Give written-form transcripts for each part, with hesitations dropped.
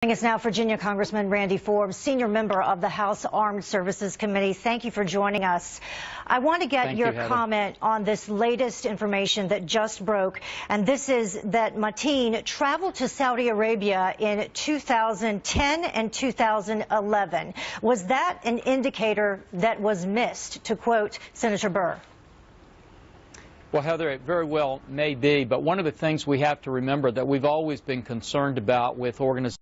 Joining us now, Virginia Congressman Randy Forbes, senior member of the House Armed Services Committee. Thank you for joining us. I want to get your comment on this latest information that just broke, and this is that Mateen traveled to Saudi Arabia in 2010 and 2011. Was that an indicator that was missed, to quote Senator Burr? Well, Heather, it very well may be, but one of the things we have to remember that we've always been concerned about with organizations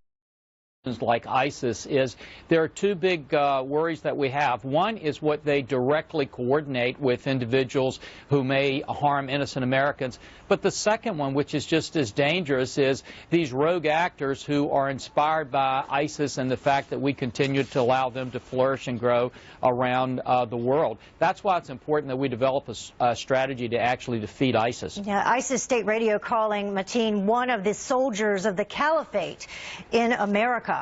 like ISIS is there are two big worries that we have. One is what they directly coordinate with individuals who may harm innocent Americans. But the second one, which is just as dangerous, is these rogue actors who are inspired by ISIS and the fact that we continue to allow them to flourish and grow around the world. That's why it's important that we develop a strategy to actually defeat ISIS. Yeah, ISIS state radio calling Mateen one of the soldiers of the caliphate in America.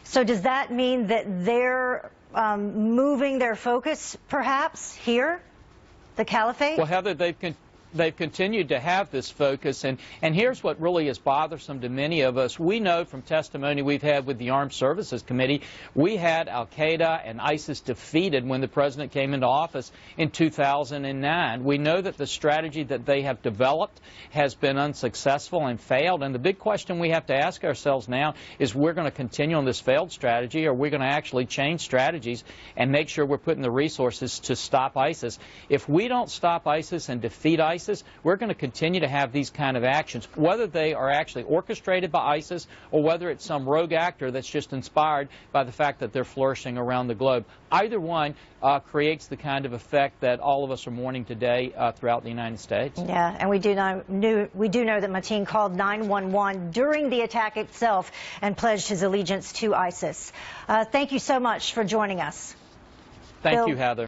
So does that mean that they're moving their focus, perhaps, here, the caliphate? Well, Heather, they've continued to have this focus, and here's what really is bothersome to many of us. We know from testimony we've had with the Armed Services Committee, we had al-Qaeda and ISIS defeated when the president came into office in 2009. We know that the strategy that they have developed has been unsuccessful and failed, and the big question we have to ask ourselves now is, we're going to continue on this failed strategy, or we're going to actually change strategies and make sure we're putting the resources to stop ISIS. If we don't stop ISIS and defeat ISIS, we're going to continue to have these kind of actions, whether they are actually orchestrated by ISIS or whether it's some rogue actor that's just inspired by the fact that they're flourishing around the globe. Either one creates the kind of effect that all of us are mourning today throughout the United States. Yeah, and we do know that Mateen called 911 during the attack itself and pledged his allegiance to ISIS. Thank you so much for joining us. Thank you, Heather.